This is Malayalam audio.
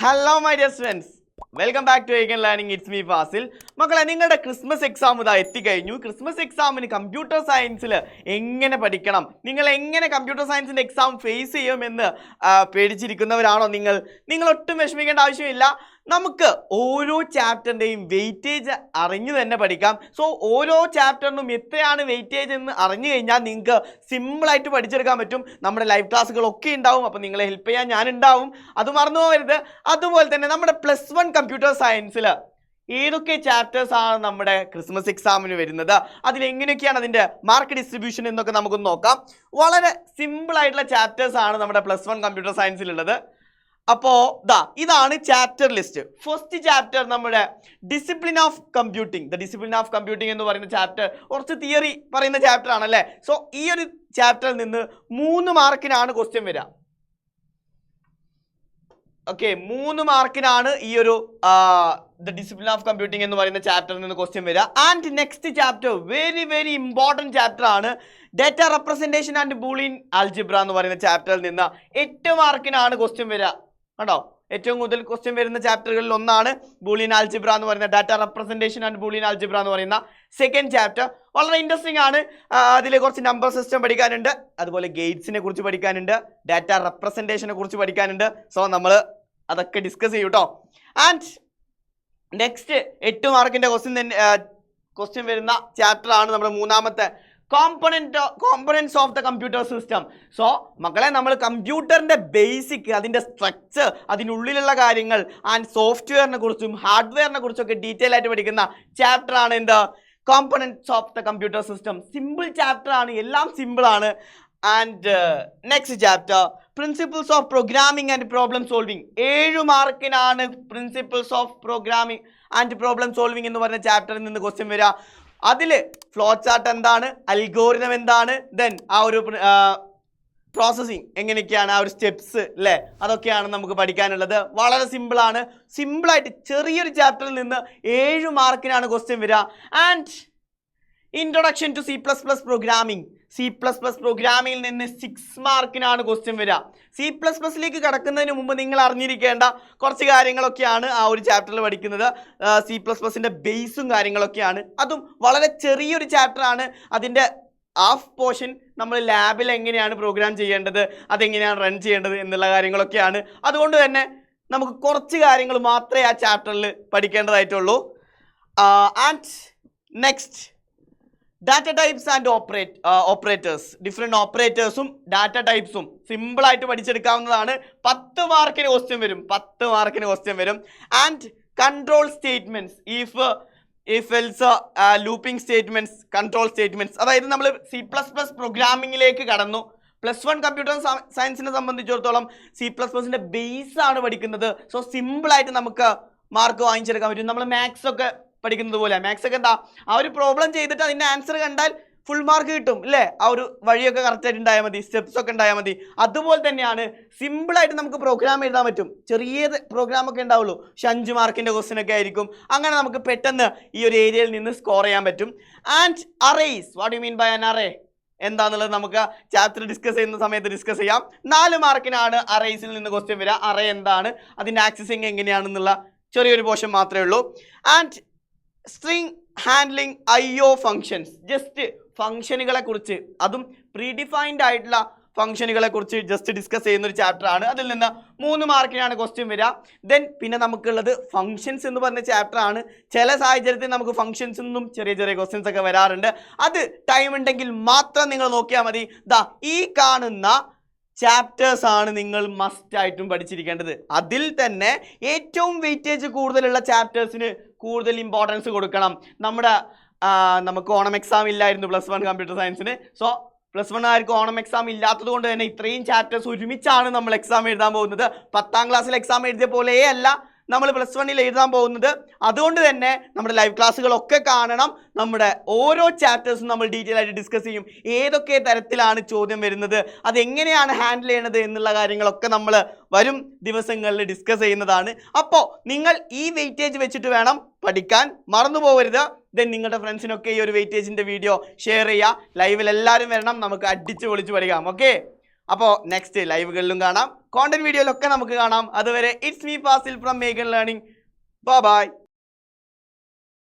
Hello my dear friends, welcome back to ഏകൻ ലേണിംഗ്. It's me Fasil. മക്കളെ, നിങ്ങളുടെ ക്രിസ്മസ് എക്സാം ഇതാ എത്തിക്കഴിഞ്ഞു. ക്രിസ്മസ് എക്സാമിന് കമ്പ്യൂട്ടർ സയൻസിൽ എങ്ങനെ പഠിക്കണം, നിങ്ങൾ എങ്ങനെ കമ്പ്യൂട്ടർ സയൻസിൻ്റെ എക്സാം ഫേസ് ചെയ്യുമെന്ന് പേടിച്ചിരിക്കുന്നവരാണോ നിങ്ങൾ ഒട്ടും വിഷമിക്കേണ്ട ആവശ്യമില്ല. നമുക്ക് ഓരോ ചാപ്റ്ററിൻ്റെയും വെയിറ്റേജ് അറിഞ്ഞു തന്നെ പഠിക്കാം. സോ ഓരോ ചാപ്റ്ററിനും എത്രയാണ് വെയിറ്റേജ് എന്ന് അറിഞ്ഞു കഴിഞ്ഞാൽ നിങ്ങൾക്ക് സിമ്പിളായിട്ട് പഠിച്ചെടുക്കാൻ പറ്റും. നമ്മുടെ ലൈവ് ക്ലാസ്സുകളൊക്കെ ഉണ്ടാവും, അപ്പോൾ നിങ്ങളെ ഹെൽപ്പ് ചെയ്യാൻ ഞാനുണ്ടാവും, അത് മറന്നു പോകരുത്. അതുപോലെ തന്നെ നമ്മുടെ +1 കമ്പ്യൂട്ടർ സയൻസിൽ ഏതൊക്കെ ചാപ്റ്റേഴ്സ് ആണ് നമ്മുടെ ക്രിസ്മസ് എക്സാമിന് വരുന്നത്, അതിലെങ്ങനെയൊക്കെയാണ് അതിൻ്റെ മാർക്ക് ഡിസ്ട്രിബ്യൂഷൻ എന്നൊക്കെ നമുക്കൊന്ന് നോക്കാം. വളരെ സിമ്പിളായിട്ടുള്ള ചാപ്റ്റേഴ്സ് ആണ് നമ്മുടെ +1 കമ്പ്യൂട്ടർ സയൻസിലുള്ളത്. അപ്പോൾ ഇതാണ് ചാപ്റ്റർ ലിസ്റ്റ്. ഫസ്റ്റ് ചാപ്റ്റർ നമ്മുടെ discipline of computing. The discipline of computing എന്ന് പറയുന്ന ചാപ്റ്റർ കുറച്ച് തിയറി പറയുന്ന ചാപ്റ്റർ ആണല്ലേ. സോ ഈ ഒരു ചാപ്റ്ററിൽ നിന്ന് 3 മാർക്കിനാണ് ക്വസ്റ്റ്യൻ വരിക. ഓക്കെ, 3 മാർക്കിനാണ് ഈ ഒരു ദ ഡിസിപ്ലിൻ ഓഫ് കമ്പ്യൂട്ടിംഗ് എന്ന് പറയുന്ന ചാപ്റ്ററിൽ നിന്ന് ക്വസ്റ്റ്യൻ വരിക. And next chapter very important chapter ആണ് data representation and Boolean algebra എന്ന് പറയുന്ന ചാപ്റ്ററിൽ നിന്ന് 8 മാർക്കിനാണ് ക്വസ്റ്റ്യൻ വരിക. കണ്ടോ, ഏറ്റവും കൂടുതൽ ക്വസ്റ്റ്യൻ വരുന്ന ചാപ്റ്ററുകളിൽ ഒന്നാണ് ബൂളിയൻ ആൽജിബ്ര എന്ന് പറയുന്ന data representation and Boolean algebra എന്ന് പറയുന്ന സെക്കൻഡ് ചാപ്റ്റർ. വളരെ ഇൻട്രസ്റ്റിംഗ് ആണ്. അതിൽ കുറച്ച് നമ്പർ സിസ്റ്റം പഠിക്കാനുണ്ട്, അതുപോലെ ഗേറ്റ്സിനെ കുറിച്ച് പഠിക്കാനുണ്ട്, ഡാറ്റ റെപ്രസെൻറ്റേഷനെ കുറിച്ച് പഠിക്കാനുണ്ട്. സോ നമ്മൾ അതൊക്കെ ഡിസ്കസ് ചെയ്യും കേട്ടോ. ആൻഡ് നെക്സ്റ്റ് 8 മാർക്കിൻ്റെ ക്വസ്റ്റ്യൻ വരുന്ന ചാപ്റ്റർ ആണ് നമ്മുടെ മൂന്നാമത്തെ components of the computer system. So മക്കളെ, നമ്മൾ കമ്പ്യൂട്ടറിൻ്റെ ബേസിക്, അതിൻ്റെ സ്ട്രക്ചർ, അതിനുള്ളിലുള്ള കാര്യങ്ങൾ ആൻഡ് സോഫ്റ്റ്വെയറിനെ കുറിച്ചും ഹാർഡ്വെയറിനെ കുറിച്ചൊക്കെ ഡീറ്റെയിൽ ആയിട്ട് പഠിക്കുന്ന ചാപ്റ്റർ ആണ് എന്ത്, components of the computer system. Simple chapter ആണ്, എല്ലാം സിമ്പിൾ ആണ്. And next chapter principles of programming and problem solving. 7 മാർക്കിനാണ് principles of programming and problem solving എന്ന് പറഞ്ഞ ചാപ്റ്ററിൽ നിന്ന് ക്വസ്റ്റ്യൻ വരിക. അതിൽ ഫ്ലോ ചാർട്ട് എന്താണ്, അൽഗോരിതം എന്താണ്, ദെൻ ആ ഒരു പ്രോസസ്സിങ് എങ്ങനെയൊക്കെയാണ്, ആ ഒരു സ്റ്റെപ്സ് അല്ലേ, അതൊക്കെയാണ് നമുക്ക് പഠിക്കാനുള്ളത്. വളരെ സിമ്പിളാണ്. സിമ്പിളായിട്ട് ചെറിയൊരു ചാപ്റ്ററിൽ നിന്ന് 7 മാർക്കിനാണ് ക്വസ്റ്റ്യൻ വരിക. And introduction to C++ programming. C++ പ്രോഗ്രാമിങ്ങിൽ നിന്ന് 6 മാർക്കിനാണ് ക്വസ്റ്റ്യൻ വരിക. C++ലേക്ക് കടക്കുന്നതിന് മുമ്പ് നിങ്ങൾ അറിഞ്ഞിരിക്കേണ്ട കുറച്ച് കാര്യങ്ങളൊക്കെയാണ് ആ ഒരു ചാപ്റ്ററിൽ പഠിക്കുന്നത്. C++ൻ്റെ ബേസും കാര്യങ്ങളൊക്കെയാണ്. അതും വളരെ ചെറിയൊരു ചാപ്റ്ററാണ്. അതിൻ്റെ ഹാഫ് പോർഷൻ നമ്മൾ ലാബിൽ എങ്ങനെയാണ് പ്രോഗ്രാം ചെയ്യേണ്ടത്, അതെങ്ങനെയാണ് റൺ ചെയ്യേണ്ടത് എന്നുള്ള കാര്യങ്ങളൊക്കെയാണ്. അതുകൊണ്ട് തന്നെ നമുക്ക് കുറച്ച് കാര്യങ്ങൾ മാത്രമേ ആ ചാപ്റ്ററിൽ പഠിക്കേണ്ടതായിട്ടുള്ളൂ. And next data types and operators. Different ഓപ്പറേറ്റേഴ്സും ഡാറ്റ ടൈപ്സും സിമ്പിളായിട്ട് പഠിച്ചെടുക്കാവുന്നതാണ്. 10 മാർക്കിന് ക്വസ്റ്റ്യൻ വരും, 10 മാർക്കിന് ക്വസ്റ്റ്യൻ വരും. And control statements, if else, looping statements, control statements. അതായത് നമ്മൾ C++ പ്രോഗ്രാമിങ്ങിലേക്ക് കടന്നു. +1 കമ്പ്യൂട്ടർ സയൻസിനെ സംബന്ധിച്ചിടത്തോളം C++ൻ്റെ ബേസ് ആണ് പഠിക്കുന്നത്. സോ സിമ്പിളായിട്ട് നമുക്ക് മാർക്ക് വാങ്ങിച്ചെടുക്കാൻ പറ്റും. നമ്മൾ മാത്സ് ഒക്കെ പഠിക്കുന്നത് പോലെ, മാത്സ് ഒക്കെ എന്താ, ആ ഒരു പ്രോബ്ലം ചെയ്തിട്ട് അതിൻ്റെ ആൻസർ കണ്ടാൽ ഫുൾ മാർക്ക് കിട്ടും അല്ലേ. ആ ഒരു വഴിയൊക്കെ കറക്റ്റായിട്ട് ഉണ്ടായാൽ മതി, സ്റ്റെപ്സ് ഒക്കെ ഉണ്ടായാൽ മതി. അതുപോലെ തന്നെയാണ് സിമ്പിളായിട്ട് നമുക്ക് പ്രോഗ്രാം എഴുതാൻ പറ്റും. ചെറിയ പ്രോഗ്രാമൊക്കെ ഉണ്ടാവുള്ളൂ, പക്ഷെ 5 മാർക്കിൻ്റെ ക്വസ്റ്റ്യൻ ഒക്കെ ആയിരിക്കും. അങ്ങനെ നമുക്ക് പെട്ടെന്ന് ഈ ഒരു ഏരിയയിൽ നിന്ന് സ്കോർ ചെയ്യാൻ പറ്റും. And arrays, what you mean by an array എന്താണെന്നുള്ളത് നമുക്ക് ചാപ്റ്റർ ഡിസ്കസ് ചെയ്യുന്ന സമയത്ത് ഡിസ്കസ് ചെയ്യാം. 4 മാർക്കിനാണ് അറേസിൽ നിന്ന് ക്വസ്റ്റ്യൻ വരിക. അറേ എന്താണ്, അതിൻ്റെ ആക്സസിങ് എങ്ങനെയാണെന്നുള്ള ചെറിയൊരു പോർഷൻ മാത്രമേ ഉള്ളൂ. And string handling, IO functions, just ഫങ്ഷനുകളെ കുറിച്ച്, അതും പ്രീഡിഫൈൻഡ് ആയിട്ടുള്ള ഫങ്ഷനുകളെ കുറിച്ച് ജസ്റ്റ് ഡിസ്കസ് ചെയ്യുന്ന ഒരു ചാപ്റ്റർ ആണ്. അതിൽ നിന്ന് 3 മാർക്കിനാണ് ക്വസ്റ്റ്യൻ വരിക. ദെൻ പിന്നെ നമുക്കുള്ളത് ഫങ്ഷൻസ് എന്ന് പറഞ്ഞ ചാപ്റ്റർ ആണ്. ചില സാഹചര്യത്തിൽ നമുക്ക് ഫങ്ഷൻസ് നിന്നും ചെറിയ ക്വസ്റ്റ്യൻസ് ഒക്കെ വരാറുണ്ട്. അത് ടൈം ഉണ്ടെങ്കിൽ മാത്രം നിങ്ങൾ നോക്കിയാൽ മതി. ഈ കാണുന്ന ചാപ്റ്റേഴ്സ് ആണ് നിങ്ങൾ മസ്റ്റായിട്ടും പഠിച്ചിരിക്കേണ്ടത്. അതിൽ തന്നെ ഏറ്റവും വെയിറ്റേജ് കൂടുതലുള്ള ചാപ്റ്റേഴ്സിന് കൂടുതൽ ഇമ്പോർട്ടൻസ് കൊടുക്കണം. നമുക്ക് ഓണം എക്സാം ഇല്ലായിരുന്നു +1 കമ്പ്യൂട്ടർ സയൻസിന്. സോ +1 ആർക്ക് ഓണം എക്സാം ഇല്ലാത്തത് കൊണ്ട് തന്നെ ഇത്രയും ചാപ്റ്റേഴ്സ് ഒരുമിച്ചാണ് നമ്മൾ എക്സാം എഴുതാൻ പോകുന്നത്. 10ാം ക്ലാസ്സിൽ എക്സാം എഴുതിയ പോലെയല്ല നമ്മൾ +1 എഴുതാൻ പോകുന്നത്. അതുകൊണ്ട് തന്നെ നമ്മുടെ ലൈവ് ക്ലാസ്സുകളൊക്കെ കാണണം. നമ്മുടെ ഓരോ ചാപ്റ്റേഴ്സും നമ്മൾ ഡീറ്റെയിൽ ആയിട്ട് ഡിസ്കസ് ചെയ്യും. ഏതൊക്കെ തരത്തിലാണ് ചോദ്യം വരുന്നത്, അതെങ്ങനെയാണ് ഹാൻഡിൽ ചെയ്യണത് എന്നുള്ള കാര്യങ്ങളൊക്കെ നമ്മൾ വരും ദിവസങ്ങളിൽ ഡിസ്കസ് ചെയ്യുന്നതാണ്. അപ്പോൾ നിങ്ങൾ ഈ വെയിറ്റേജ് വെച്ചിട്ട് വേണം പഠിക്കാൻ, മറന്നു പോകരുത്. ദെൻ നിങ്ങളുടെ ഫ്രണ്ട്സിനൊക്കെ ഈ ഒരു വെയിറ്റേജിൻ്റെ വീഡിയോ ഷെയർ ചെയ്യുക. ലൈവിൽ എല്ലാവരും വരണം, നമുക്ക് അടിച്ച് പൊളിച്ച് പഠിക്കാം. ഓക്കെ, അപ്പോൾ നെക്സ്റ്റ് ലൈവുകളിലും കാണാം, കോണ്ടന്റ് വീഡിയോയിലൊക്കെ നമുക്ക് കാണാം. അതുവരെ it's me Fasil from Megan learning. By.